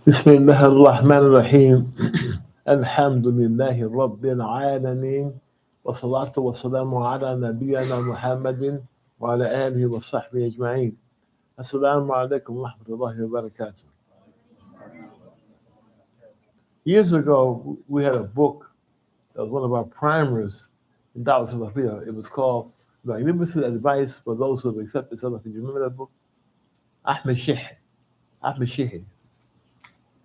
بسم الله الرحمن الرحيم الحمد لله رب العالمين والصلاة والسلام على نبينا محمد وعلى آله وصحبه أجمعين. Assalamu alaikum wa rahmatullahi wa barakatuh. Years ago, we had a book that was one of our primers in Dawah Salafiyah. It was called Magnificent Advice for Those Who Have Accepted Salafiyah. Do you remember that book? Ahmed Shaykh.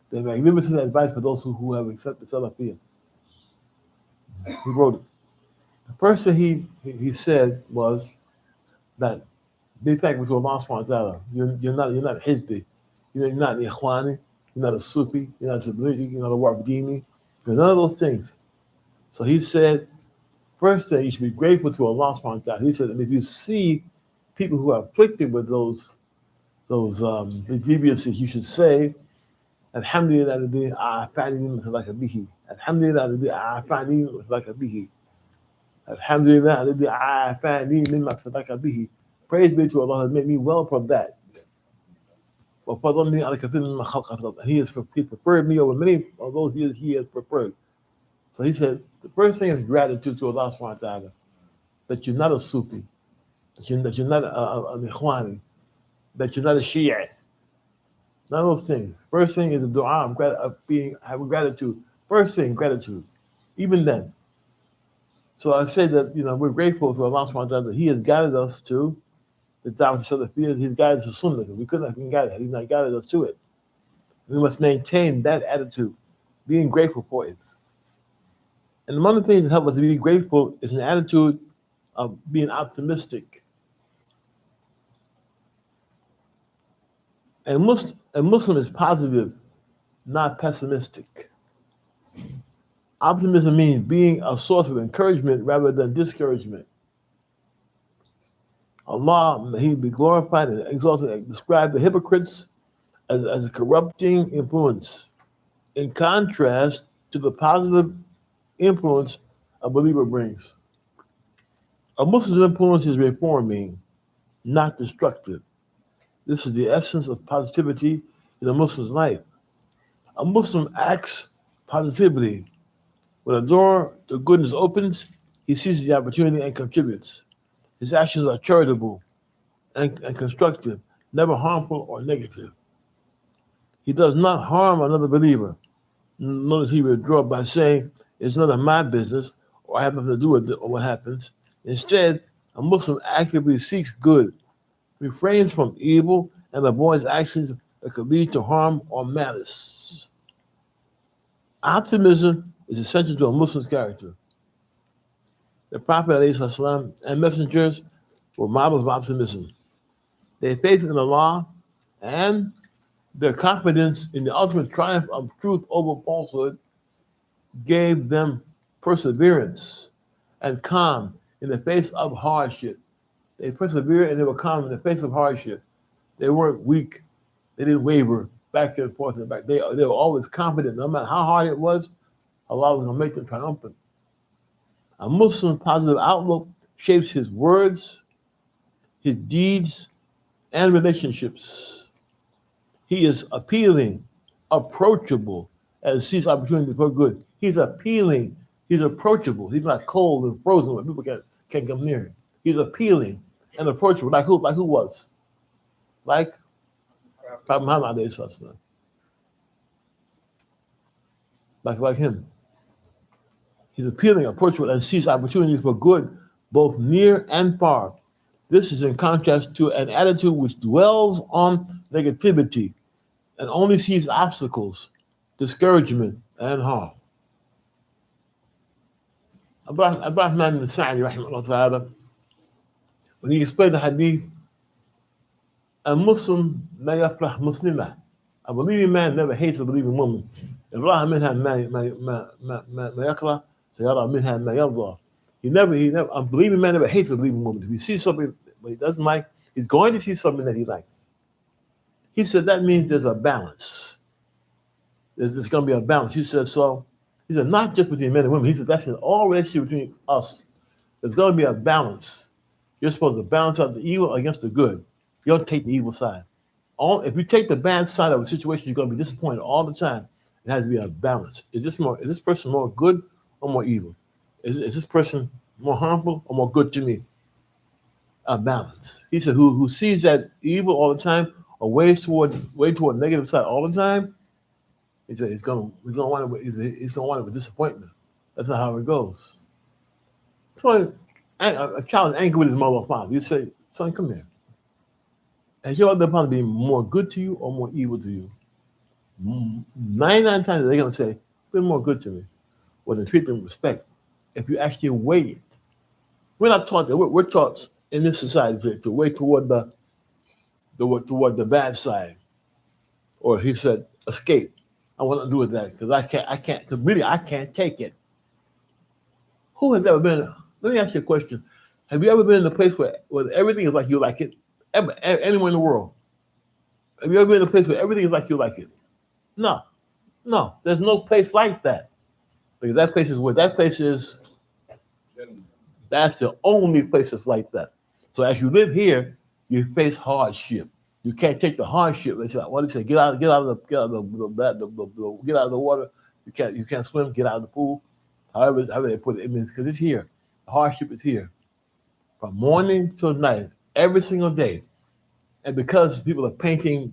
The Magnificent Advice for Those who have accepted Salafiyah. He wrote it. The first thing he said was that be thankful to Allah subhanahu wa ta'ala. You're not a Hizbi. You're not an Ikhwani. You're not a Sufi. You're not a Tablighi. You're not a Warbdini. You're none of those things. So he said, first thing, you should be grateful to Allah subhanahu wa ta'ala. He said, and if you see people who are afflicted with those deviances, you should say, Alhamdulillah alladhi a'afani mimma sadaka bihi. Alhamdulillah alladhi a'afani mimma sadaka bihi. Alhamdulillah alladhi a'afani mimma sadaka bihi. Praise be to Allah who has made me well from that. And he preferred me over many of those he has preferred. So he said, the first thing is gratitude to Allah subhanahu wa ta'ala, that you're not a Sufi, that you're not an Ikhwani, that you're not a Shia. None of those things. First thing is the dua of having gratitude. First thing, gratitude. Even then. So I say that we're grateful to Allah subhanahu wa ta'ala that He has guided us to the Dawah Salafiyah. He's guided us to Sunnah. We couldn't have been guided. He's not guided us to it. We must maintain that attitude, being grateful for it. And one of the things that help us to be grateful is an attitude of being optimistic. A Muslim is positive, not pessimistic. Optimism means being a source of encouragement rather than discouragement. Allah, may He be glorified and exalted, and described the hypocrites as a corrupting influence, in contrast to the positive influence a believer brings. A Muslim's influence is reforming, not destructive. This is the essence of positivity in a Muslim's life. A Muslim acts positively. When a door to goodness opens, he sees the opportunity and contributes. His actions are charitable and constructive, never harmful or negative. He does not harm another believer. Notice he withdraws by saying, it's none of my business, or I have nothing to do with it, or what happens. Instead, a Muslim actively seeks good, refrains from evil, and avoids actions that could lead to harm or malice. Optimism is essential to a Muslim's character. The Prophet ﷺ and messengers were models of optimism. Their faith in Allah and their confidence in the ultimate triumph of truth over falsehood gave them perseverance and calm in the face of hardship. They persevered and they were calm in the face of hardship. They weren't weak. They didn't waver back and forth and back. They were always confident. No matter how hard it was, Allah was going to make them triumphant. A Muslim's positive outlook shapes his words, his deeds, and relationships. He is appealing, approachable, and sees opportunity for good. He's appealing. He's approachable. He's not cold and frozen where people can't come near him. He's appealing and approachable. Like who was? Like Prophet Muhammad. Like him. He's appealing, approachable, and sees opportunities for good, both near and far. This is in contrast to an attitude which dwells on negativity and only sees obstacles, discouragement, and harm. Abdullah ibn Sa'di, rahimahullah ta'ala, when he explained the hadith, a Muslim la yafrah muslima. A believing man never hates a believing woman. إن رأى منها ما يكره سيرى منها ما يرضى. A believing man never hates a believing woman. If he sees something that he doesn't like, he's going to see something that he likes. He said that means there's a balance. There's going to be a balance. He said so. He said not just between men and women. He said that's in all relationship between us. There's going to be a balance. You're supposed to balance out the evil against the good. You don't take the evil side. If you take the bad side of a situation, you're going to be disappointed all the time. It has to be a balance. Is this person more good or more evil? Is this person more harmful or more good to me? A balance. He said, who sees that evil all the time or ways toward negative side all the time, he said he's gonna want it with disappointment. That's not how it goes. So a child is angry with his mother or father. You say, son, come here. Has your other father been more good to you or more evil to you? 99 times they're going to say, been more good to me. Well, then treat them with respect. If you actually weigh it. We're not taught that. We're taught in this society to weigh toward the bad side. Or he said, escape. I want to do with that because I can't, because really I can't take it. Who has ever been, let me ask you a question. Have you ever been in a place where everything is like you like it? Anywhere in the world? Have you ever been in a place where everything is like you like it? No. There's no place like that. Because that's the only place that's like that. So as you live here, you face hardship. You can't take the hardship. They say, what do you say? Get out of the water. You can't swim. Get out of the pool. However they put it, it means because it's here. The hardship is here, from morning till night, every single day. And because people are painting,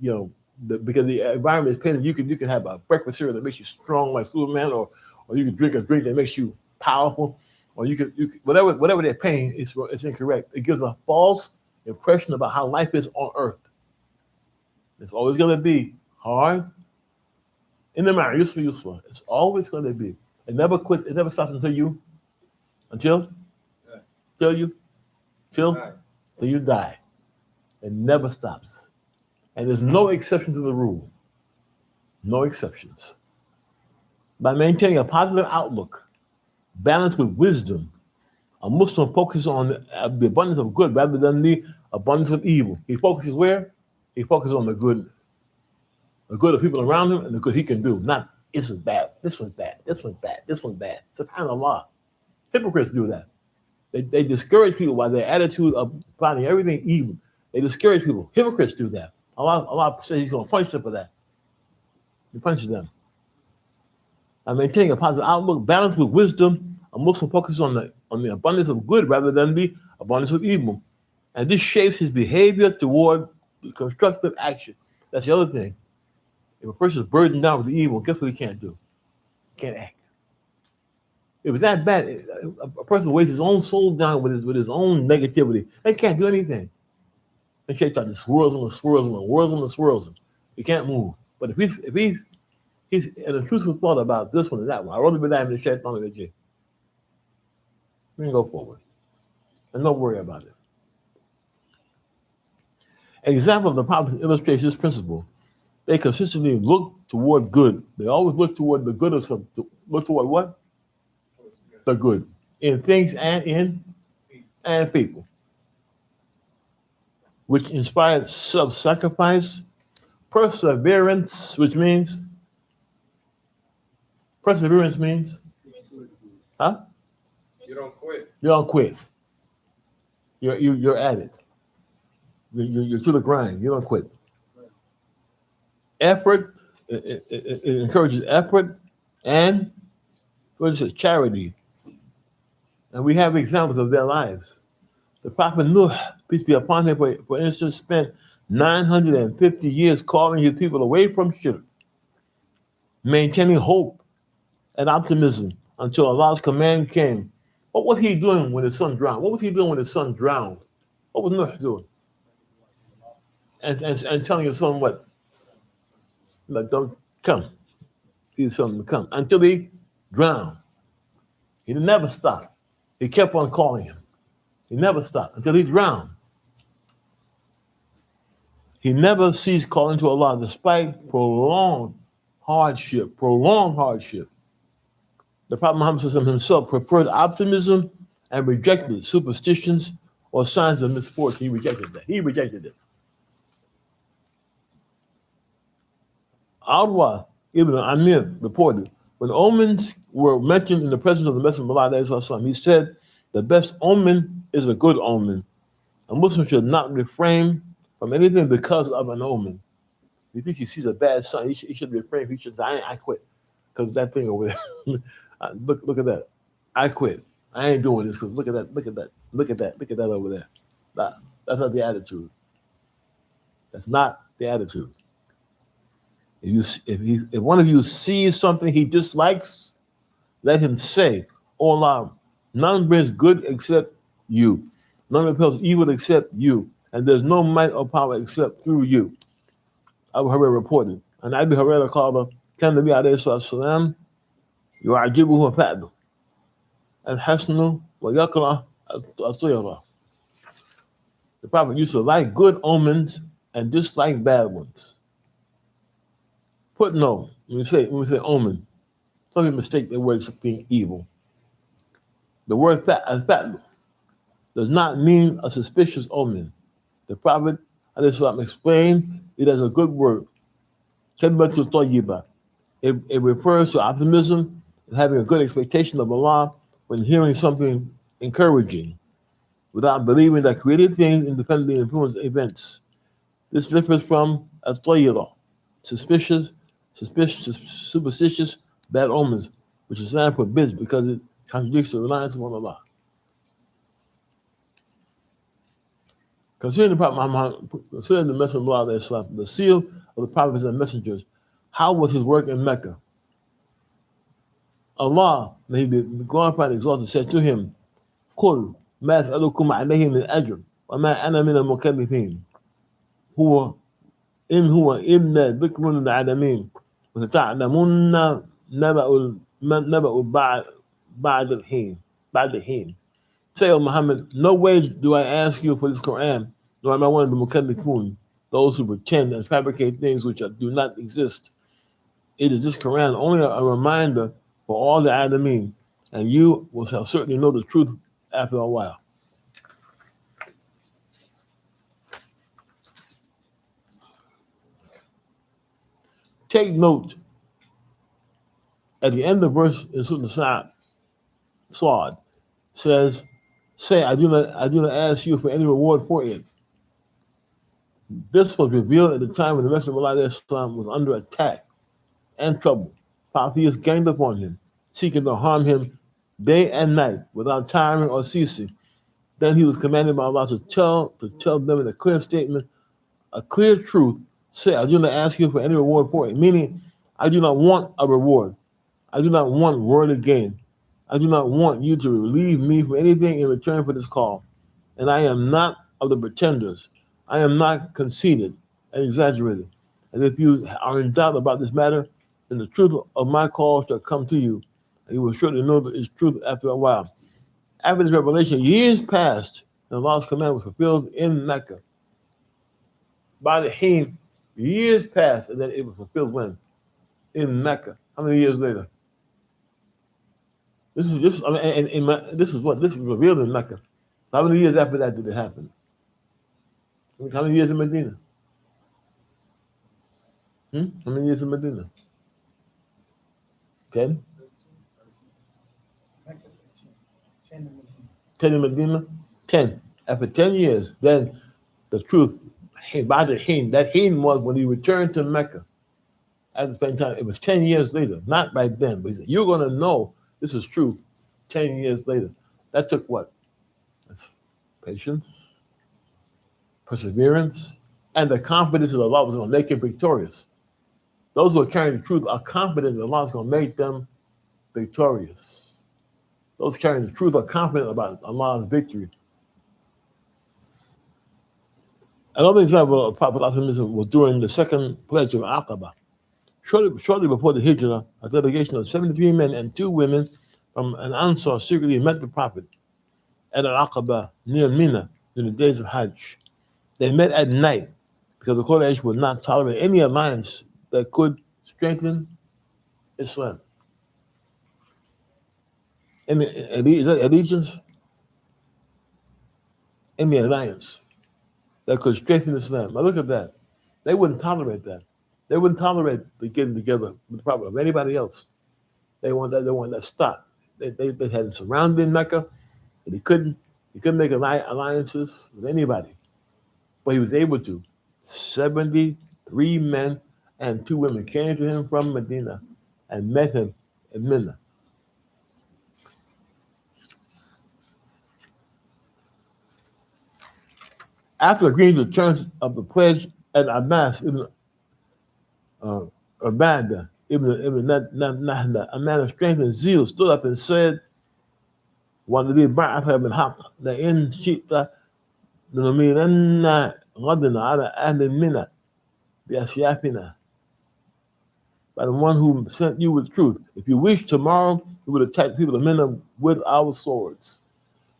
because the environment is painted, you can have a breakfast cereal that makes you strong like Superman, or you can drink a drink that makes you powerful, or you can whatever they're painting, it's incorrect. It gives a false impression about how life is on earth. It's always going to be hard. In the matter, useful. It's always going to be. It never quits. It never stops until you die. It never stops. And there's no exception to the rule. No exceptions. By maintaining a positive outlook, balanced with wisdom, a Muslim focuses on the abundance of good rather than the abundance of evil. He focuses where? He focuses on the good of people around him and the good he can do. Not this one's bad, this one's bad, this one's bad, this one's bad. SubhanAllah. Hypocrites do that. They discourage people by their attitude of finding everything evil. They discourage people. Hypocrites do that. Allah says he's going to punish them for that. He punishes them. By maintaining a positive outlook, balanced with wisdom, a Muslim focuses on the abundance of good rather than the abundance of evil. And this shapes his behavior toward constructive action. That's the other thing. If a person is burdened down with the evil, guess what he can't do? He can't act. If it's that bad, a person weighs his own soul down with his own negativity. They can't do anything. And Shaykh just swirls him. He can't move. But if he's an intrusive thought about this one and that one, I rather be that in the shaitan than the we can go forward. And don't worry about it. An example of the Prophet illustrates this principle. They consistently look toward good. They always look toward the good of something. Look toward what? The good. In things and people. Which inspired self-sacrifice, perseverance, which means? Perseverance means? Huh? You don't quit. You don't quit. You're at it. You're to the grind. You don't quit. Effort, it encourages effort and what is it? Charity. And we have examples of their lives. The Prophet Nuh, peace be upon him, for instance, spent 950 years calling his people away from shirk, maintaining hope and optimism until Allah's command came. What was he doing when his son drowned? What was he doing when his son drowned? What was Nuh doing? And telling his son what? Like, don't come. He's telling him to come until he drowned. He never stopped. He kept on calling him. He never stopped until he drowned. He never ceased calling to Allah despite prolonged hardship. Prolonged hardship. The Prophet Muhammad himself preferred optimism and rejected superstitions or signs of misfortune. He rejected that. He rejected it. Arwa ibn Amir reported, when omens were mentioned in the presence of the Messenger of Allah, he said, the best omen is a good omen. A Muslim should not refrain from anything because of an omen. If he thinks he sees a bad sign, he should refrain. He should say, I quit. Because that thing over there, look at that. I quit. I ain't doing this because look at that, look at that, look at that, look at that over there. That's not the attitude. That's not the attitude. If one of you sees something he dislikes, let him say, "Oh Allah, none brings good except you. None repels evil except you. And there's no might or power except through you." Abu Hurairah reported. And Abu Hurairah called كان النبي عليه الصلاة والسلام يعجبه فعله الحسن ويكره الطيرة. The Prophet used to like good omens and dislike bad ones. Put no, when we say omen, some people mistake the word as being evil. The word fatlu does not mean a suspicious omen. The Prophet explained it as a good word. Kalimatu tayyiba. It refers to optimism and having a good expectation of Allah when hearing something encouraging, without believing that created things independently influence events. This differs from at-tayyira, superstitious, bad omens, which is Islam forbids because it contradicts the reliance upon Allah. Considering the Prophet Muhammad, considering the Messenger of Allah, the seal of the prophets and messengers, how was his work in Mecca? Allah, may he be glorified and exalted, said to him, قُلْ مَا أَسْأَلُكُمْ عَلَيْهِ مِنْ أَجْرٍ وَمَا أَنَا مِنَ الْمُكَلِّفِينَ هُوَ إِلَّا ذِكْرٌ لِلْعَالَمِينَ وَسَتَعْلَمُنَّ نَبَأُ بعد الحين. Say, O Muhammad, no way do I ask you for this Quran, nor am I one of the mukallifun, those who pretend and fabricate things which do not exist. It is this Quran only a reminder for all the Alameen, and you will certainly know the truth after a while. Take note, at the end of verse in Surah Sa'ad says, say, I do not ask you for any reward for it. This was revealed at the time when the Messenger of Allah was under attack and trouble. Polytheists ganged upon him, seeking to harm him day and night without tiring or ceasing. Then he was commanded by Allah to tell them in a clear statement, a clear truth, say, I do not ask you for any reward for it. Meaning, I do not want a reward. I do not want worldly gain. I do not want you to relieve me from anything in return for this call. And I am not of the pretenders. I am not conceited and exaggerated. And if you are in doubt about this matter, then the truth of my call shall come to you, and you will surely know that it's truth after a while. After this revelation, years passed, and Allah's command was fulfilled in Mecca. By the Heen, years passed, and then it was fulfilled when? In Mecca. How many years later? This is revealed in Mecca. So how many years after that did it happen? How many years in Medina? How many years in Medina? 10? 10 in Medina? 10. After 10 years, then the truth, that Heen was when he returned to Mecca. At the same time, it was 10 years later, not right then, but he said, you're going to know this is true 10 years later. That took what? That's patience, perseverance, and the confidence that Allah was going to make him victorious. Those who are carrying the truth are confident that Allah is going to make them victorious. Those carrying the truth are confident about Allah's victory. Another example of Prophet was during the second pledge of Aqaba. Shortly before the Hijrah, a delegation of 73 men and 2 women from an Ansar secretly met the Prophet at Al-Aqaba near Mina in the days of Hajj. They met at night because the Quraysh would not tolerate any alliance that could strengthen Islam. Any allegiance, any alliance that could strengthen Islam. Now look at that. They wouldn't tolerate that. They wouldn't tolerate the getting together with the Prophet of anybody else. They want that. They want that stop. They had him surrounded Mecca, and he couldn't make alliances with anybody. But he was able to. 73 men and 2 women came to him from Medina and met him in Mina. After agreeing to the terms of the pledge at Abbas ibn Ubadah ibn Nahda, a man of strength and zeal, stood up and said, وَالَّذِي بَعَثَ بِالْحَقِّ لَئِنْ شِئْتَ لَنُمِيلَنَّ غَدًا عَلَى أَهْلِ مِنَى بِأَسْيَافِنَا. By the one who sent you with truth. If you wish, tomorrow we would attack the people of Mina with our swords.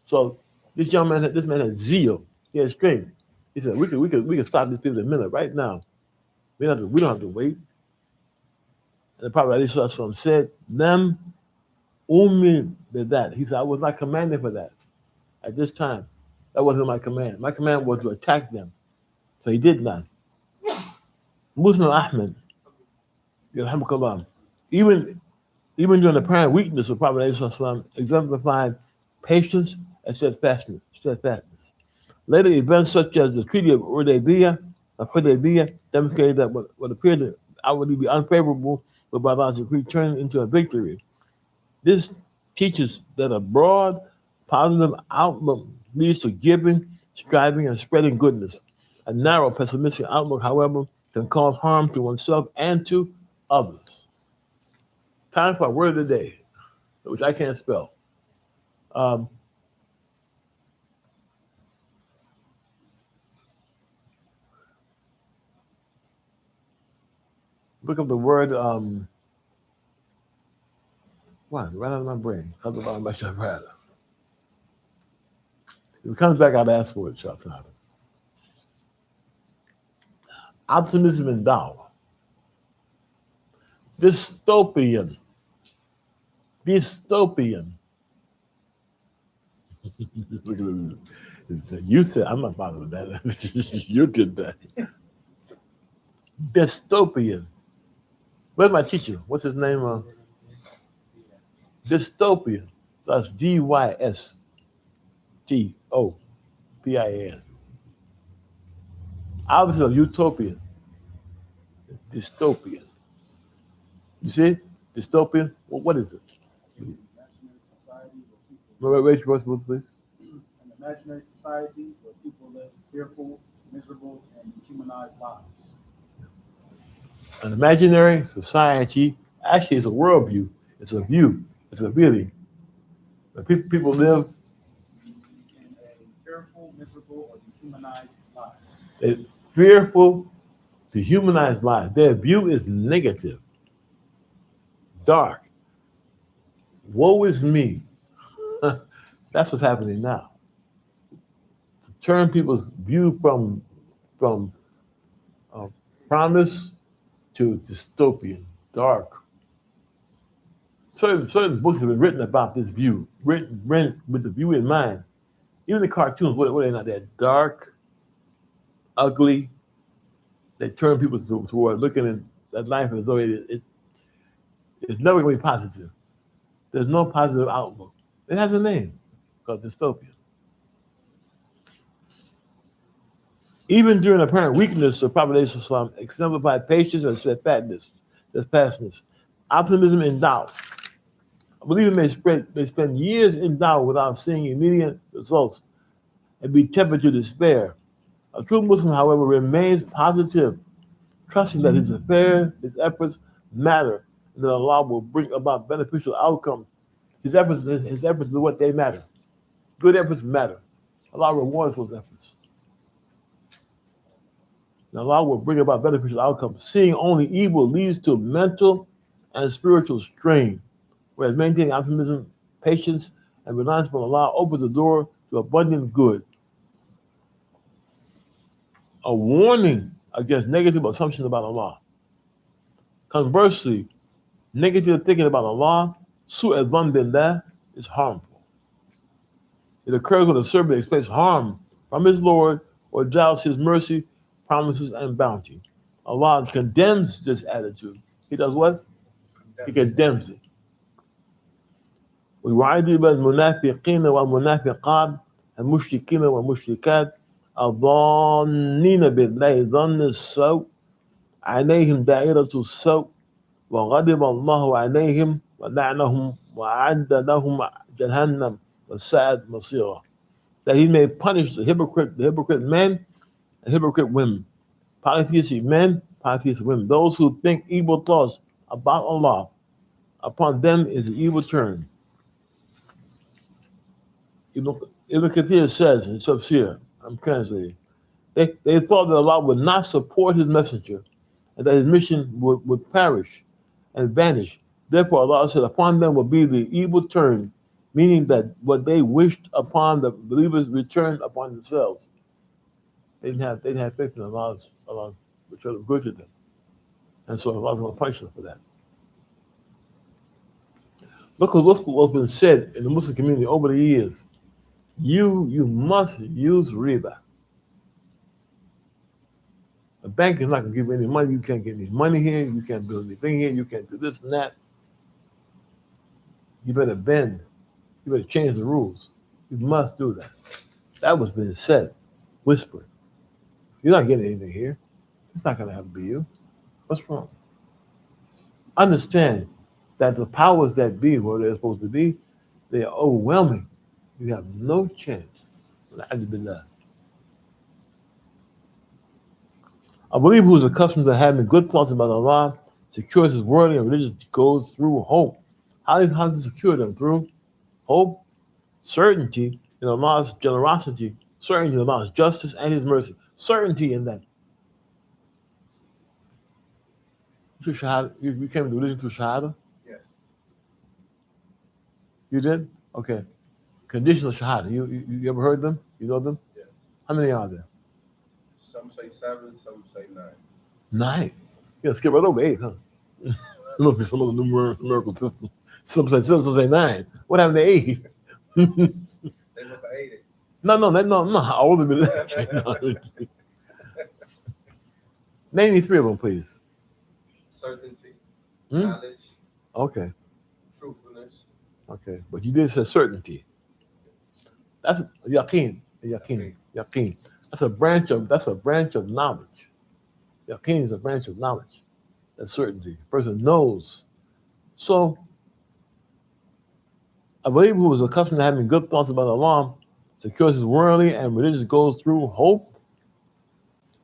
So this man had zeal. He had strength. He said, we could stop these people in Mina right now. We don't have to wait. And the Prophet ﷺ said, "Them ummi that." He said, "I was not commanded for that at this time. That wasn't my command. My command was to attack them." So he did not. Muslim Ahmed, even during the apparent weakness of Prophet ﷺ, exemplified patience and steadfastness. Later events such as the Treaty of Hudaybiyah demonstrated that what appeared to outwardly be unfavorable would by Allah's decree turn into a victory. This teaches that a broad, positive outlook leads to giving, striving, and spreading goodness. A narrow, pessimistic outlook, however, can cause harm to oneself and to others. Time for a word of the day, which I can't spell. Look up the word, right out of my brain. Comes about my shabrada. If it comes back, I'll ask for it, Shafana. Optimism and dawah. Dystopian. Look at it. You said, I'm not bothered with that. You did that. Dystopian. Where's my teacher? What's his name? Dystopian. So that's Dystopin. Opposite of utopian. Dystopian. You see? Dystopian? Well, what is it? Imaginary society where people Wait, please. An imaginary society where people live fearful, miserable, and dehumanized lives. An imaginary society actually is a worldview. It's a view. It's a feeling. People live In a fearful, miserable, or dehumanized lives. fearful, dehumanized lives. Their view is negative, dark. Woe is me. That's what's happening now. To turn people's view from promise to dystopian, dark. Certain books have been written about this view, written with the view in mind. Even the cartoons, what are they not? They're dark, ugly. They turn people toward looking at life as though it's never going to be positive. There's no positive outlook. It has a name called dystopia. Even during apparent weakness, the Prophet ﷺ exemplified patience and steadfastness, optimism and doubt. A believer may spend years in doubt without seeing immediate results and be tempted to despair. A true Muslim, however, remains positive, trusting that his affairs, his efforts matter, and that Allah will bring about beneficial outcomes. His efforts are what they matter. Good efforts matter. Allah rewards those efforts. and Allah will bring about beneficial outcomes. Seeing only evil leads to mental and spiritual strain, whereas maintaining optimism, patience, and reliance upon Allah opens the door to abundant good. A warning against negative assumptions about Allah. Conversely, negative thinking about Allah, su'al dhann billah, is harmful. It occurs when a servant expects harm from his Lord or doubts his mercy, promises, and bounty. Allah condemns this attitude. He does what? He condemns it. ويعذب المنافقين والمنافقات المشركين والمشركات الظانين بالله ظن السوء عليهم دائرة السوء وغضب الله عليهم ولعنهم وأعد لهم جهنم وساءت مصيرا. That he may punish the hypocrite men and hypocrite women, polytheistic men, polytheistic women. Those who think evil thoughts about Allah, upon them is the evil turn. Ibn Kathir says in Tafsir, I'm translating, they thought that Allah would not support his messenger and that his mission would perish and vanish. Therefore, Allah said, upon them will be the evil turn, meaning that what they wished upon the believers returned upon themselves. They didn't have faith in Allah would try to good to them. And so Allah's going to punish them for that. Look at what's been said in the Muslim community over the years. You must use riba. A bank is not going to give you any money. You can't get any money here. You can't build anything here. You can't do this and that. You better bend. You better change the rules. You must do that. That was being said, whispered. You're not getting anything here. It's not going to have to be you. What's wrong? Understand that the powers that be, where they're supposed to be, they are overwhelming. You have no chance. A believer who is accustomed to having good thoughts about Allah secures his worldly and religious goals through hope. How does he secure them? Through hope, certainty in Allah's generosity, certainty in Allah's justice and his mercy. Certainty in that. You came to religion through Shahada? Yes. You did? Okay. Conditional Shahada. You ever heard them? You know them? Yeah. How many are there? Some say 7, some say 9. 9. Yeah, skip right over 8, huh? Look at some of the numerical system. Some say 7, some say 9. What happened to 8? They must have ate it. No. How old have been that? Name me 3 of them, please. Certainty, knowledge, Okay. truthfulness. Okay. But you did say certainty. That's yaqeen. Yaqeen. That's a branch of knowledge. Yaqeen is a branch of knowledge. That's certainty. A person knows. So a believer who is accustomed to having good thoughts about Allah secures his worldly and religious goals through hope,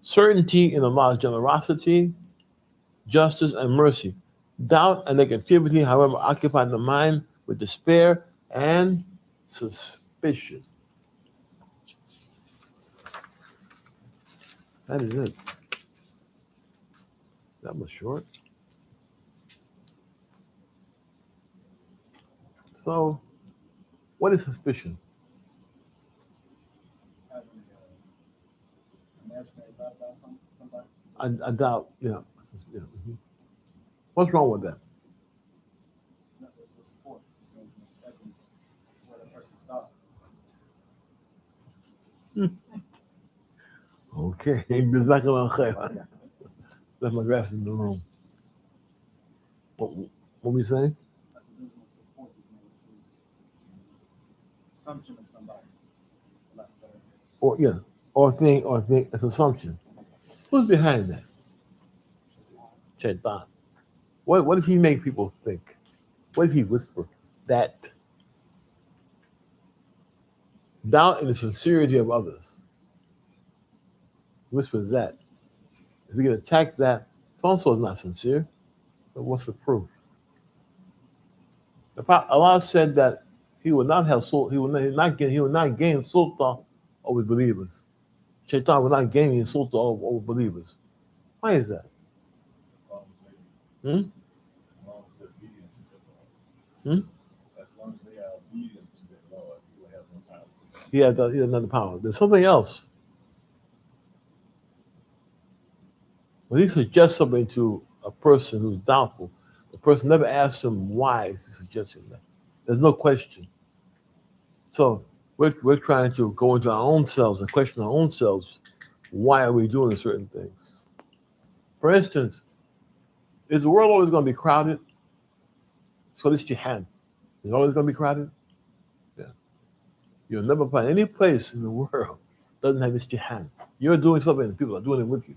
certainty in Allah's generosity, justice, and mercy. Doubt and negativity, however, occupy the mind with despair and suspicion. That is it. That was short. So, what is suspicion? Having imaginary thought about somebody. I doubt, yeah. Mhm. What's wrong with that? Not that there's support. There's no evidence for the person's thought. Okay. Al-Khair. Left my glasses in the room. What were we saying? That's the reason support is made. Assumption of somebody. for lack of better words. Or think, it's assumption. Who's behind that? Shaitan. What does he make people think? What does he whisper? That doubt in the sincerity of others. He whispers that. If we can attack that, so-and-so is not sincere. So what's the proof? Allah said that he will not have he will not gain sultan over believers. Shaitan will not gain sultan over believers. Why is that? As long as they're obedient to their Lord. Hmm? As long as they are obedient to their Lord, he will have no power. He had another power. There's something else. When he suggests something to a person who's doubtful, the person never asks him why is he suggesting that. There's no question. So we're trying to go into our own selves and question our own selves. Why are we doing certain things? For instance, is the world always going to be crowded? So this jihad is always going to be crowded. Yeah, you'll never find any place in the world doesn't have its jihad. You're doing something, and people are doing it with you.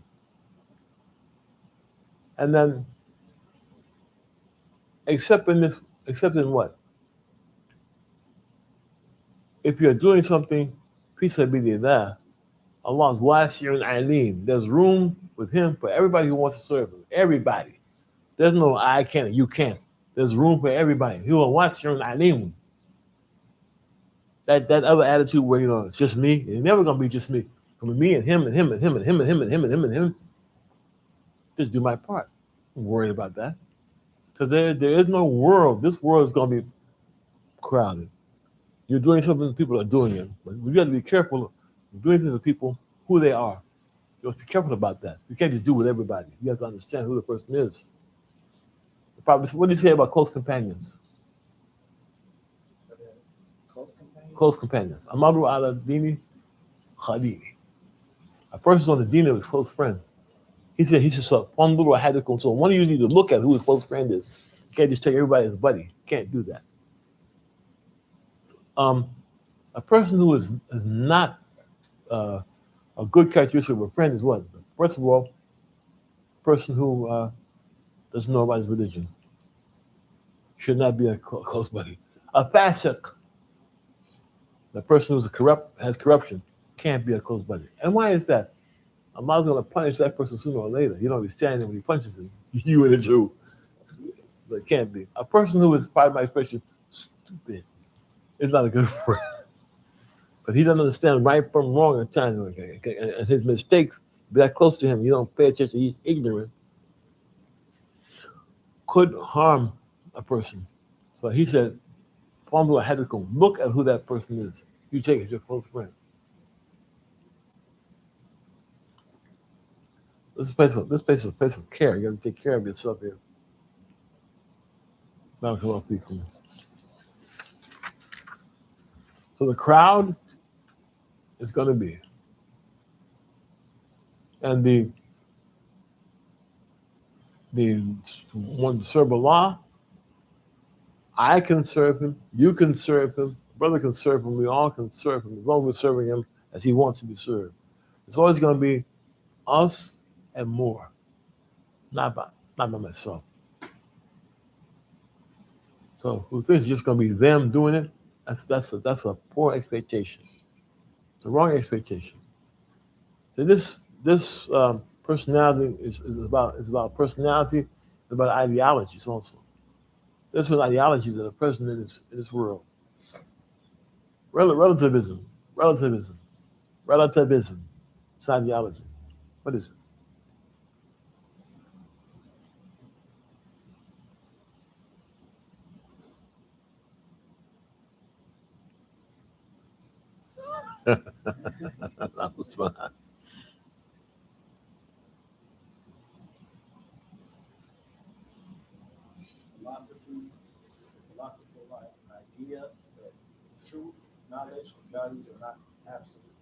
And then, except in what? If you're doing something, peace be there. Allah's wasir and alim. There's room with Him for everybody who wants to serve Him. Everybody. There's no I can't, you can't. There's room for everybody. He will wasir and alim. That other attitude where it's just me. It's never gonna be just me. It's gonna be me and him and him and him and him and him and him and him and him. Just do my part. I'm worried about that. Because there is no world. This world is gonna be crowded. You're doing something, people are doing it. But we got to be careful. You're doing things with people who they are. You have to be careful about that. You can't just do with everybody. You have to understand who the person is. What do you say about close companions? Close companion. Close companions. Amadu ala dini khalili. A person's on the deen of his close friend. He said so one little hadical. So one of you need to look at who his close friend is. You can't just take everybody as buddy. You can't do that. A person who is not a good characteristic of a friend is what? First of all, a person who doesn't know about his religion should not be a close buddy. A fasiq, the person who's has corruption, can't be a close buddy. And why is that? Allah's going to punish that person sooner or later. You don't be standing there when He punches him. You and it too. But it can't be. A person who is, pardon my expression, stupid is not a good friend. But he doesn't understand right from wrong at times. And his mistakes, be that close to him, you don't pay attention, he's ignorant, could harm a person. So he said, look at who that person is. You take it as your close friend. This place is a place of care. You got to take care of yourself here. So the crowd is going to be. And the one to serve Allah, I can serve Him, you can serve Him, brother can serve Him, we all can serve Him, as long as we're serving Him as He wants to be served. It's always going to be us and more, not by myself. So who thinks it's just going to be them doing it? That's a poor expectation. It's a wrong expectation. So this personality is about personality, it's about ideologies also. There's an ideology that are present in this world. Relativism. It's ideology. What is it? Philosophical idea that truth, knowledge, and values are not absolute.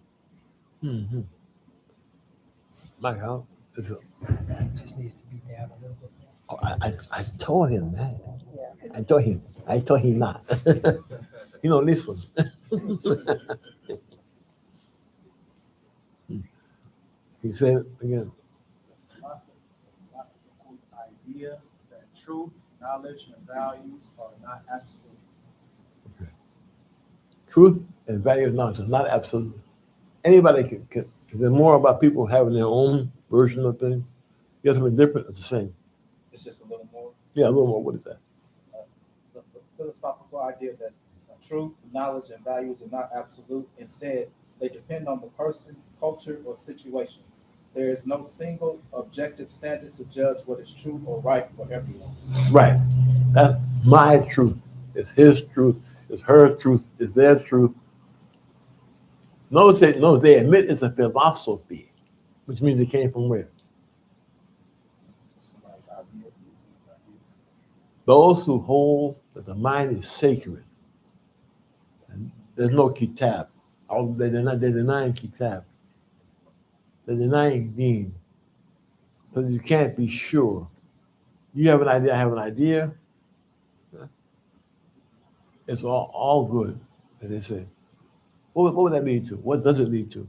Mm-hmm. Mike, how is it? It just needs to be down a little bit more. Oh, I told him, man. I told him not. You know this one. He said it again. Philosophical idea that truth, knowledge, and values are not absolute. Okay. Truth and value of knowledge is not absolute. Anybody can. Is it more about people having their own version of things? You have something different, it's the same. It's just a little more. Yeah, a little more. What is that? The philosophical idea that truth, knowledge, and values are not absolute. Instead, they depend on the person, culture, or situation. There is no single objective standard to judge what is true or right for everyone. Right. That's my truth. It's his truth. It's her truth. It's their truth. They admit it's a philosophy, which means it came from where? Somebody's idea, ideas. Those who hold that the mind is sacred. And there's no kitab. They're denying kitab. They're denying deen. So you can't be sure. You have an idea, I have an idea. It's all good, as they say. What would that lead to? What does it lead to?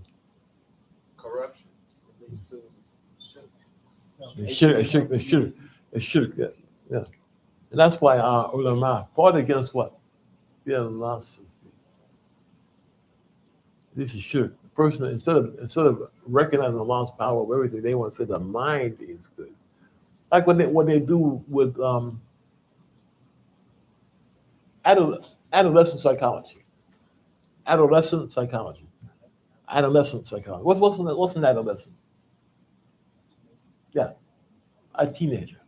Corruption. It leads to shirk. It should, yeah. And that's why our ulama fought against what? Philosophy. This is shirk. The person, instead of recognizing Allah's power over everything, they want to say the mind is good. Like what they do with adolescent psychology. Adolescent psychology. What's an adolescent? Yeah, a teenager.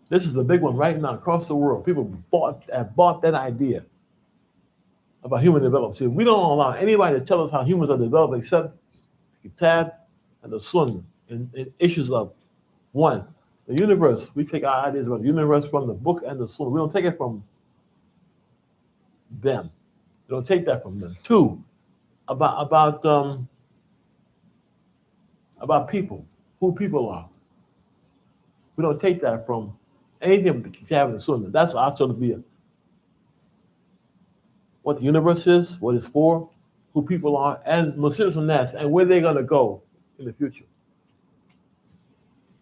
This is the big one right now across the world. People have bought that idea about human development. See, we don't allow anybody to tell us how humans are developed except the Kitab and the Sunnah in issues of one, the universe. We take our ideas about the universe from the book and the Sunnah. We don't take it from them. We don't take that from them. Two, about people, who people are. We don't take that from anything but the Kitab and the Sunnah. That's actually via what the universe is, what it's for, who people are, and Muslims from that, and where they're going to go in the future.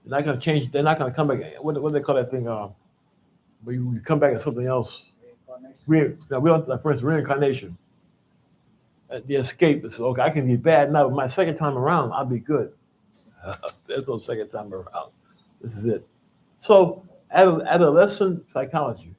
They're not going to change. They're not going to come back. What do they call that thing? Where you come back as something else. We don't. For instance, reincarnation. The escape is okay. I can be bad now, but my second time around, I'll be good. There's no second time around. This is it. So, adolescent psychology.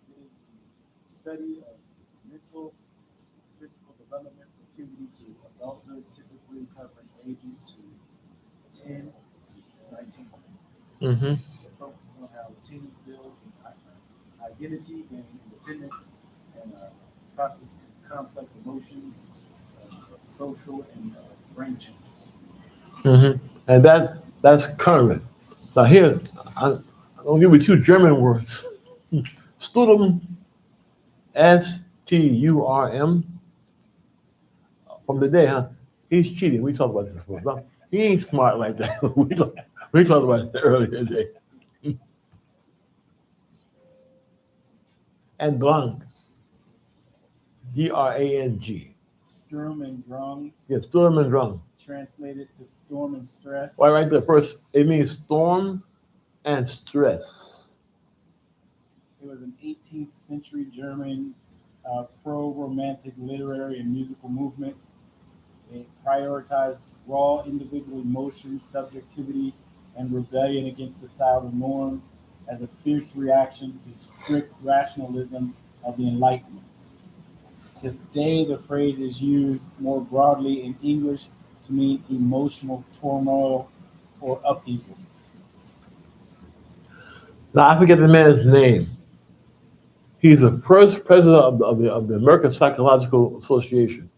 It is the study of mental, physical development from puberty to adulthood, typically covering ages to 10 to 19. Mm-hmm. It focuses on how teens build identity, gain independence, and process complex emotions, social and brain changes. Mm-hmm. And that's current. Now here, I'm gonna give you two German words. Sturm, STURM. From the day, huh? He's cheating. We talked about this before. No, he ain't smart like that. we talked about it earlier today. And Drang. DRANG. Sturm and Drang, Yeah, Sturm and Drang. translated to storm and stress. Why right there first? It means storm and stress. It was an 18th century German pro-romantic literary and musical movement. It prioritized raw individual emotions, subjectivity, and rebellion against societal norms as a fierce reaction to strict rationalism of the Enlightenment. Today, the phrase is used more broadly in English to mean emotional turmoil or upheaval. Now I forget the man's name. He's the first president of the American Psychological Association.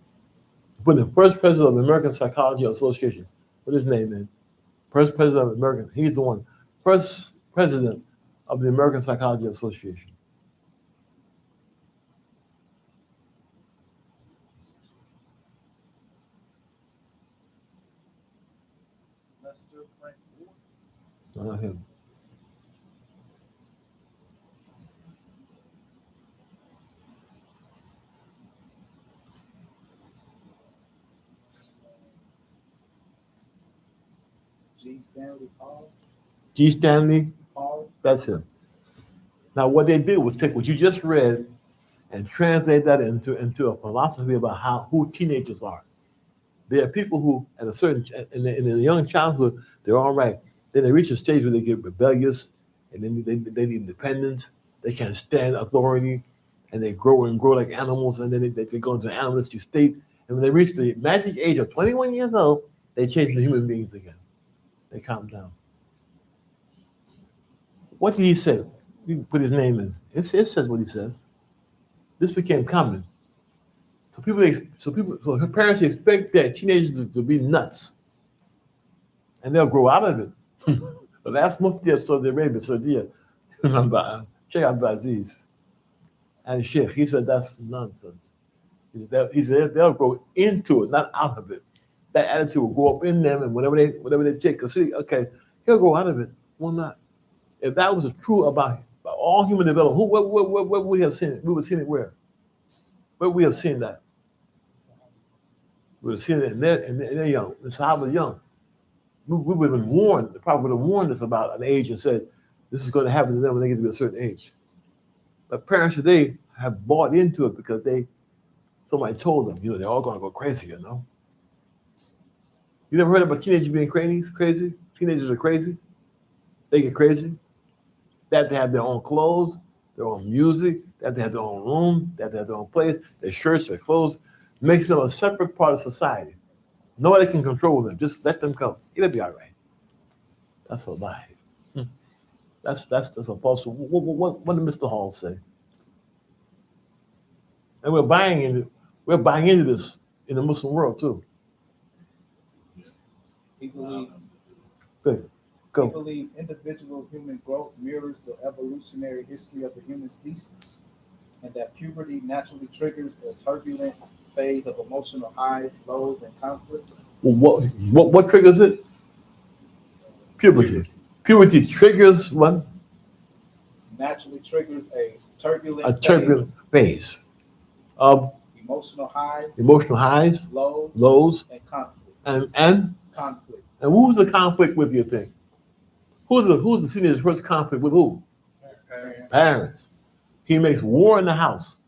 But the first president of the American Psychology Association. What is his name, man? First president of American. He's the one. First president of the American Psychology Association. Lester Frank Ward. No, not him. G. Stanley Paul. G. Stanley. Paul. That's him. Now, what they did was take what you just read and translate that into a philosophy about who teenagers are. There are people who, at a certain in the young childhood, they're all right. Then they reach a stage where they get rebellious and then they need independence. They can't stand authority, and they grow and grow like animals, and then they go into an animalistic state. And when they reach the magic age of 21 years old, they change into human beings again. They calm down. What did he say? You can put his name in. It says what he says. This became common. So her parents expect that teenagers to be nuts, and they'll grow out of it. The last mufti of Saudi Arabia, Shaykh Abdulaziz, and Shaykh, he said that's nonsense. He said they'll grow into it, not out of it. That attitude will grow up in them, and whatever they take, cause see, okay, he'll grow out of it. Will not. If that was true about all human development, where we have seen it? We would have seen it where? Where we have seen that? We would have seen it, and they're young. The Sahaba was young. We would have been warned. The Prophet would have warned us about an age and said, this is going to happen to them when they get to be a certain age. But parents today have bought into it because somebody told them, they're all going to go crazy, You never heard about teenagers being crazy? Teenagers are crazy. They get crazy. They have to have their own clothes, their own music. They have to have their own room. They have to have their own place. Their shirts, their clothes. Makes them a separate part of society. Nobody can control them. Just let them come. It'll be all right. That's a lie. That's a false. What did Mr. Hall say? And we're buying into this in the Muslim world too. We believe, Good. we Go. believe individual human growth mirrors the evolutionary history of the human species, and that puberty naturally triggers a turbulent phase of emotional highs, lows, and conflict. Well, what triggers it? Puberty. Puberty triggers what? Naturally triggers a turbulent, A turbulent phase of emotional highs, highs, lows, lows, and conflict. and Conflict. who was the conflict with, you think? Who's the senior's first conflict with who? Parents. He makes war in the house.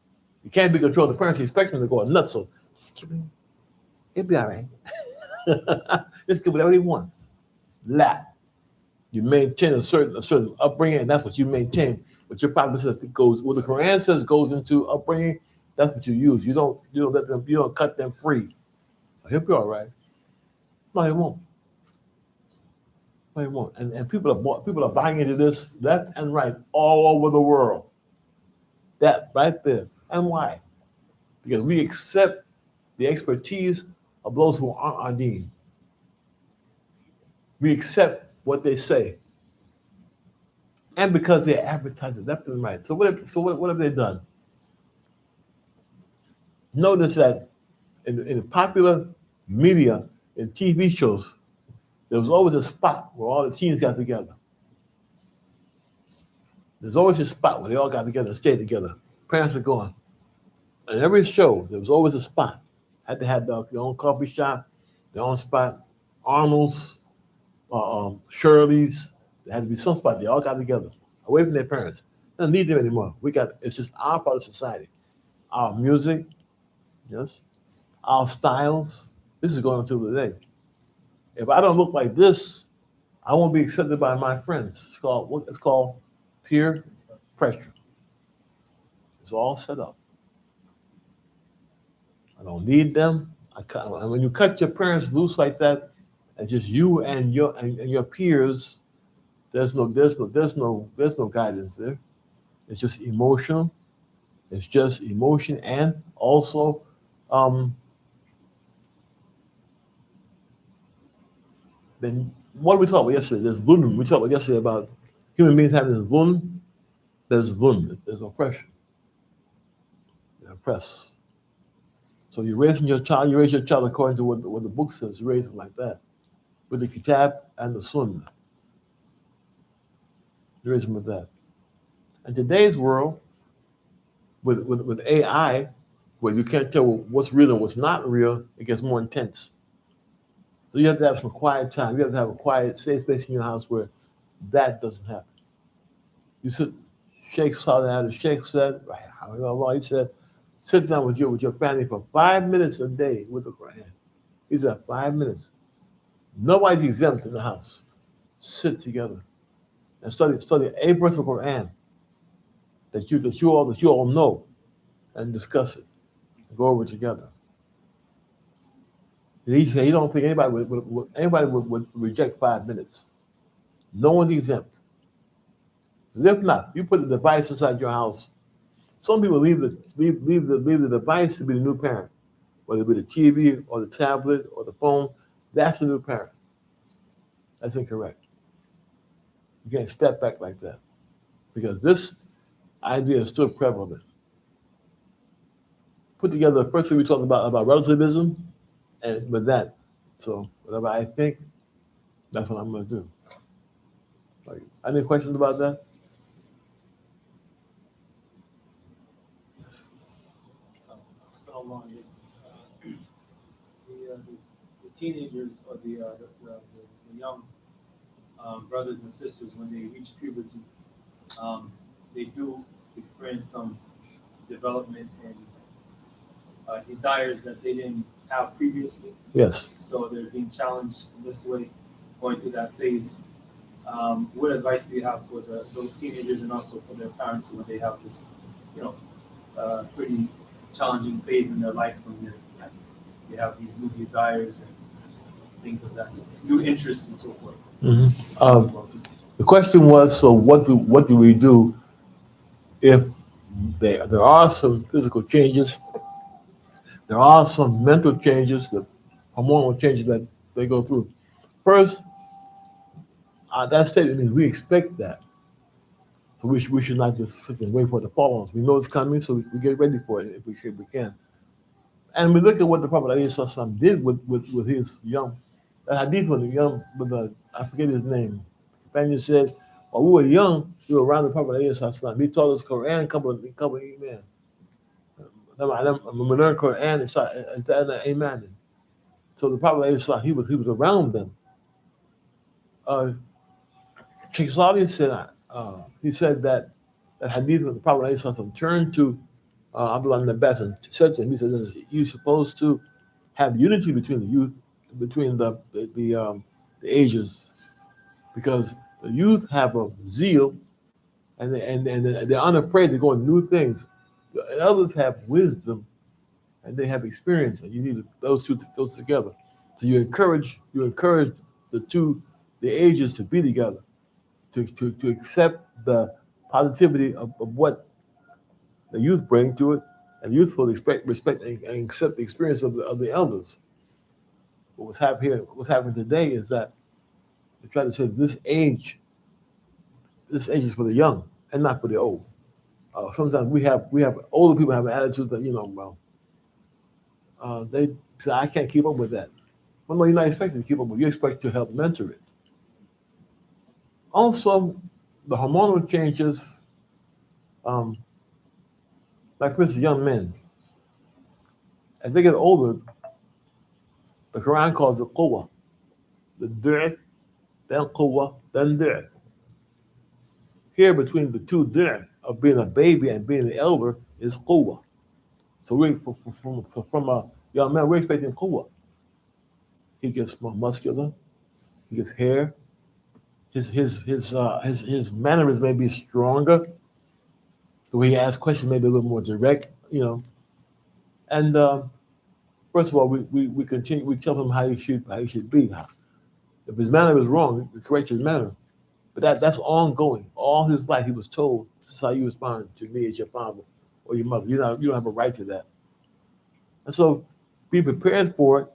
You can't be controlled. The parents expect him to go nuts, so it'll be all right. Just get whatever he wants. You maintain a certain upbringing, and that's what you maintain. What your Prophet says goes, what the Quran says goes into upbringing, that's what you use. You don't let them, you don't cut them free. He'll be all right. No, he won't. No, he won't. And people are buying into this left and right all over the world. That right there. And why? Because we accept the expertise of those who aren't our deen. We accept what they say. And because they advertise it left and right. So what have they done? Notice that in the popular media, in TV shows, there was always a spot where all the teens got together. There's always a spot where they all got together and stayed together. Parents are going. In every show, there was always a spot. Had to have their own coffee shop, their own spot. Arnold's, Shirley's. There had to be some spot. They all got together, away from their parents. They don't need them anymore. It's just our part of society. Our music, yes, our styles. This is going on till today. If I don't look like this, I won't be accepted by my friends. It's called peer pressure. It's all set up. I don't need them. And when you cut your parents loose like that, it's just you and your peers. There's no guidance there. It's just emotional. It's just emotion, and also then what we talked about yesterday? There's zulm. We talked about yesterday about human beings having this zulm. There's zulm. There's oppression. They're oppressed. So you raise your child according to what the book says. You raise them like that, with the kitab and the sunnah. You raise them with that. In today's world, with AI, where you can't tell what's real and what's not real, it gets more intense. So you have to have some quiet time. You have to have a quiet, safe space in your house where that doesn't happen. You sit. Shaykh saw that. The Shaykh said, Allah, he said, sit down with your family for 5 minutes a day with the Quran. He said 5 minutes. Nobody's exempt in the house. Sit together. and study a verse of Quran that you all know, and discuss it, and go over it together. He said he don't think anybody would reject 5 minutes. No one's exempt. If not, you put the device inside your house. Some people leave the device to be the new parent, whether it be the TV or the tablet or the phone. That's the new parent. That's incorrect. You can't step back like that because this idea is still prevalent. Put together the first thing we talked about relativism, and with that, so whatever I think, that's what I'm going to do. Like, any questions about that? Yes. So long. The teenagers or the young brothers and sisters, when they reach puberty, they do experience some development and desires that they didn't have previously. Yes. So they're being challenged in this way, going through that phase. What advice do you have for those teenagers and also for their parents when they have this, pretty challenging phase in their life when they have these new desires and things of that, new interests and so forth? Mm-hmm. The question was, so what do we do if there are some physical changes, there are some mental changes, the hormonal changes that they go through? First, that statement means we expect that. So we should not just sit and wait for it to fall on us. We know it's coming, so we get ready for it if we can. And we look at what the Prophet ﷺ did with his young, that hadith with I forget his name. The companion said, while we were young, we were around the Prophet ﷺ. He taught us Quran, couple of Iman. When we learn Quran, it's that Iman. So the Prophet ﷺ, he was around them. Shaykh said, he said that hadith of the Prophet ﷺ turned to Abdullah ibn Abbas and said to him, he said, you're supposed to have unity between the youth, between the ages, because the youth have a zeal and they're unafraid to go into new things. The elders have wisdom and they have experience, and you need those together. So you encourage the ages to be together, to accept the positivity of what the youth bring to it, and youth will respect and accept the experience of the elders. But what's happening today is that they try to say this age is for the young and not for the old. Sometimes we have older people have an attitude that they say I can't keep up with that. Well, no, you're not expected to keep up with it. You expect to help mentor it. Also, the hormonal changes, like for instance, young men, as they get older, the Quran calls it quwwah. The dir', then quwwah, then dir'. Here between the two dir' of being a baby and being an elder is quwwah. So from a young man, we're expecting quwwah. He gets more muscular, he gets hair, his mannerisms may be stronger. The way he asks questions may be a little more direct, And first of all, we tell him how he should be. If his manner is wrong, we correct his manner. But that's ongoing. All his life, he was told, "This is how you respond to me as your father or your mother. You don't have a right to that." And so, be prepared for it.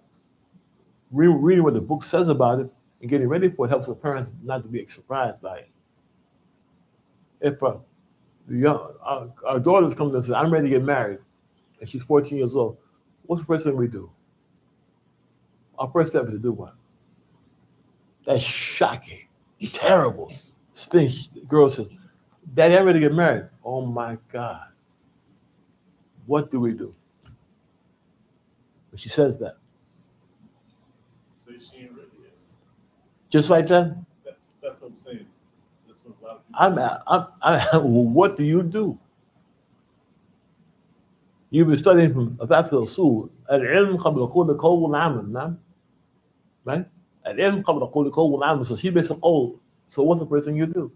Reading what the book says about it and getting ready for it helps the parents not to be surprised by it. If our daughters come to us and say, "I'm ready to get married," and she's 14 years old, what's the first thing we do? Our first step is to do what? That's shocking, terrible, stinks. The girl says, "Daddy, I'm ready to get married." Oh my God. What do we do? When she says that. Say she ain't ready yet. Just like that? That's what I'm saying. That's what a lot of people what do you do? You've been studying from Fath al-Usul. Al-ilm qabla kulli qawl amal, na'am? Right? Al-ilm qabla kulli qawl amal. So she makes a qawl. So what's the first thing you do?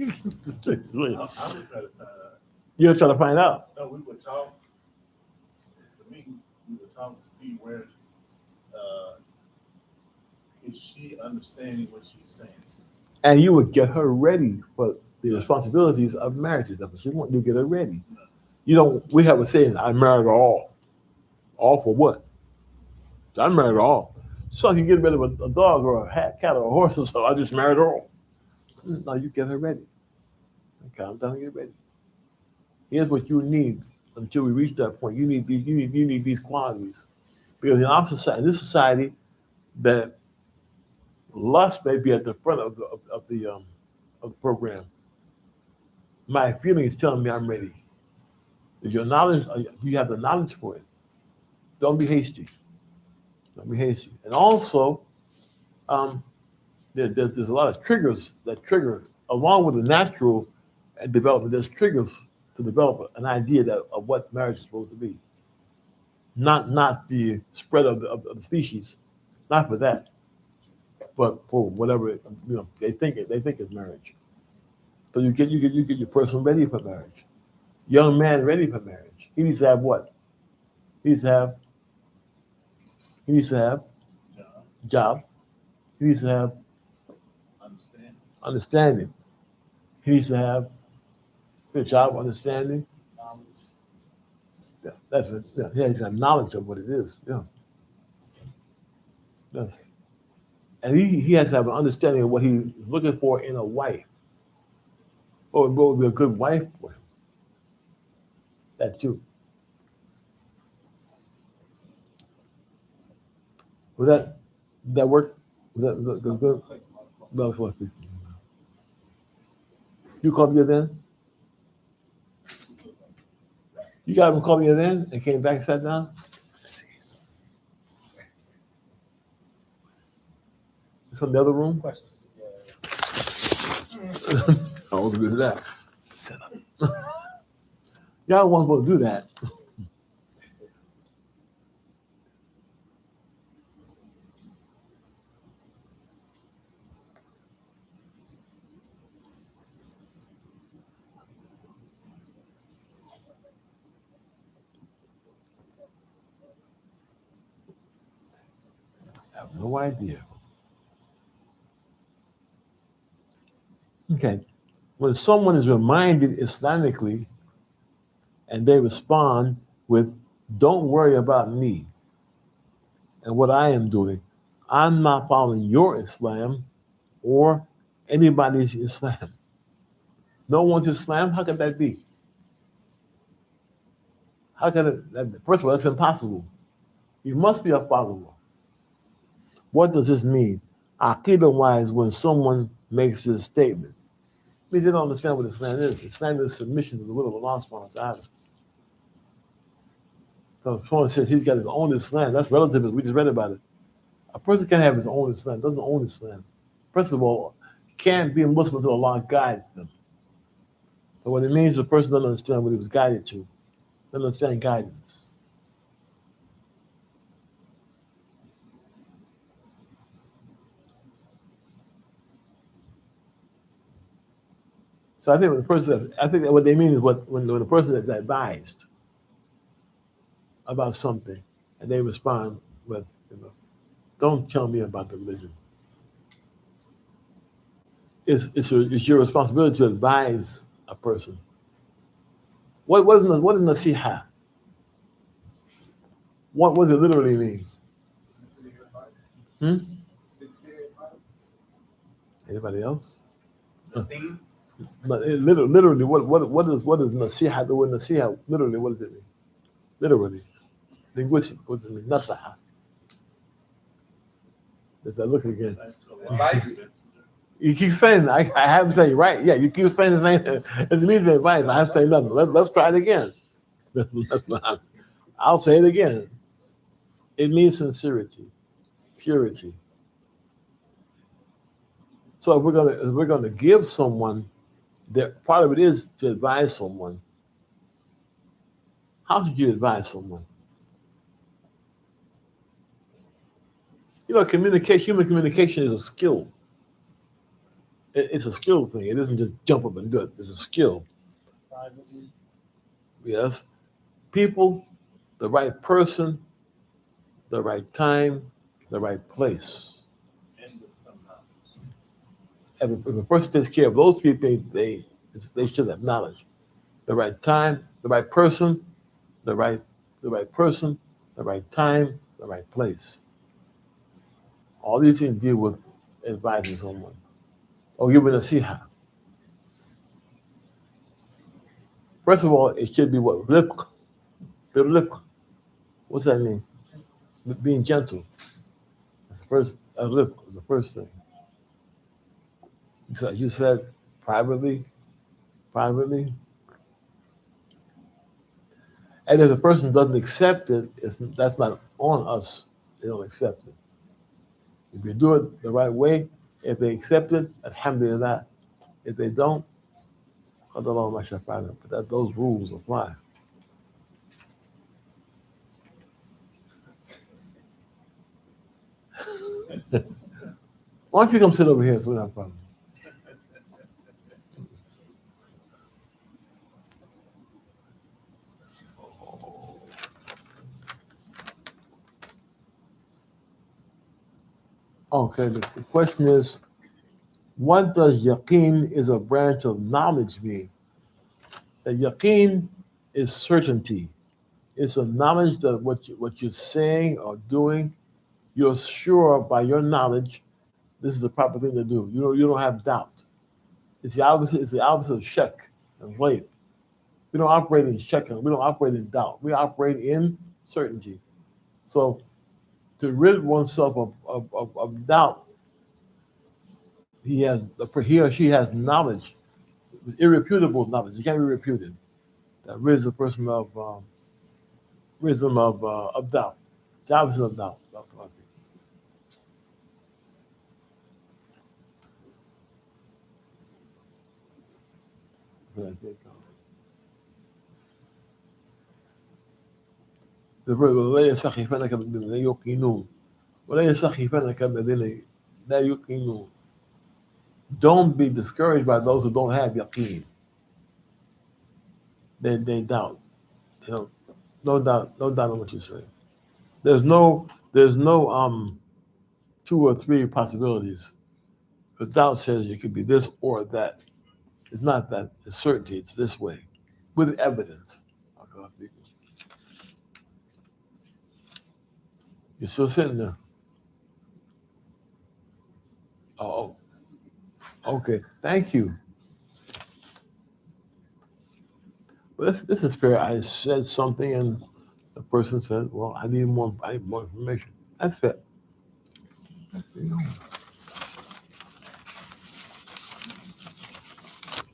I would try to find out. You're trying to find out. No, we would talk. For me, we would talk to see where is she understanding what she's saying. And you would get her ready for the responsibilities of marriages. That's what you want to get her ready. You don't, we have a saying, I married her all. All for what? I married her all. So you get rid of a dog or a cat or a horse, so I just married her all. No, you get her ready. Calm down and get ready. Here's what you need until we reach that point. You need these qualities. Because in our society, in this society, that lust may be at the front of the program. My feeling is telling me I'm ready. Is your knowledge? Do you have the knowledge for it? Don't be hasty. Don't be hasty. And also, there's a lot of triggers that trigger, along with the natural development. There's triggers to develop an idea of what marriage is supposed to be. Not the spread of the species, not for that, but for whatever they think it's marriage. So you get your person ready for marriage. Young man ready for marriage. He needs to have what? He needs to have job. He needs to have understanding. He needs to have good job, understanding. Yeah, that's it. Yeah, he has to have knowledge of what it is. Yeah. Yes. And he has to have an understanding of what he is looking for in a wife. What would be a good wife for him. That too. Was that work? Was that good? No, you called me then? You got him called me then and came back and sat down? From the other room? I was going to do that. Set up. Y'all weren't supposed to do that. I have no idea. Okay. When someone is reminded Islamically and they respond with, don't worry about me and what I am doing, I'm not following your Islam or anybody's Islam. No one's Islam? How can that be? How can it? First of all, that's impossible. You must be a follower. What does this mean? Aqidah-wise, when someone makes this statement, it means they don't understand what Islam is. Islam is submission to the will of Allah subhanahu wa ta'ala. So if someone says he's got his own Islam, that's relative. We just read about it. A person can't have his own Islam, doesn't own Islam. First of all, can't be a Muslim until Allah guides them. So what it means, the person doesn't understand what he was guided to, doesn't understand guidance. So I think that what they mean is when the person is advised about something and they respond with, don't tell me about the religion. It's your responsibility to advise a person. What is nasiha? What does it literally mean? Anybody else? But literally, what is nasiha? The word nasiha, literally, what does it mean? Literally, linguistic, what does it mean? Nasaha. Let's look again. Advice. You keep saying, I haven't said right. Yeah, you keep saying the same thing. It means advice. I haven't said nothing. Let's try it again. I'll say it again. It means sincerity, purity. So if we're gonna give someone, that part of it is to advise someone. How should you advise someone? Human communication is a skill. It's a skill thing. It isn't just jump up and do it. It's a skill. Privately. Yes. People, the right person, the right time, the right place. And with some knowledge. If a person takes care of those three things, they should have knowledge. The right time, the right person, the right person, the right time, the right place. All these things deal with advising someone or giving a nasiha. First of all, it should be what? Rifq. Rifq. What's that mean? Being gentle. That's the first. Rifq is the first thing. So you said privately. And if the person doesn't accept it, that's not on us. They don't accept it. If you do it the right way, if they accept it, alhamdulillah. If they don't, but those rules apply. Why don't you come sit over here? So we don't have a problem. Okay, the question is, what does yaqeen is a branch of knowledge mean? The yaqeen is certainty. It's a knowledge that what you're saying or doing, you're sure by your knowledge, this is the proper thing to do. You don't have doubt. It's the opposite of shak and blame. We don't operate in shak and we don't operate in doubt. We operate in certainty. So to rid oneself of doubt, he or she has knowledge, irrefutable knowledge. It can't be refuted. That rids a person of wisdom of doubt. It's the opposite of doubt. ولا يستخفنك الذين لا يوقنون ولا يستخفنك الذين لا يوقنون. Don't be discouraged by those who don't have yaqeen. They doubt. You know, no doubt on what you say. There's no 2 or 3 possibilities. But doubt says it could be this or that. It's not that. It's certainty. It's this way, with evidence. You're still sitting there. Oh, okay. Thank you. Well, this is fair. I said something, and the person said, "Well, I need more information." That's fair.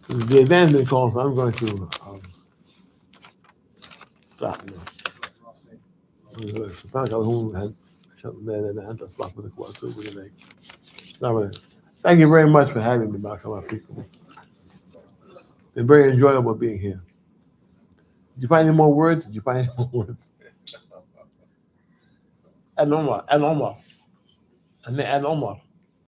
The abandonment calls. I'm going to stop now. Thank you very much for having me, Malcolm. It's been very enjoyable being here. Did you find any more words? Add Omar. And Add Omar.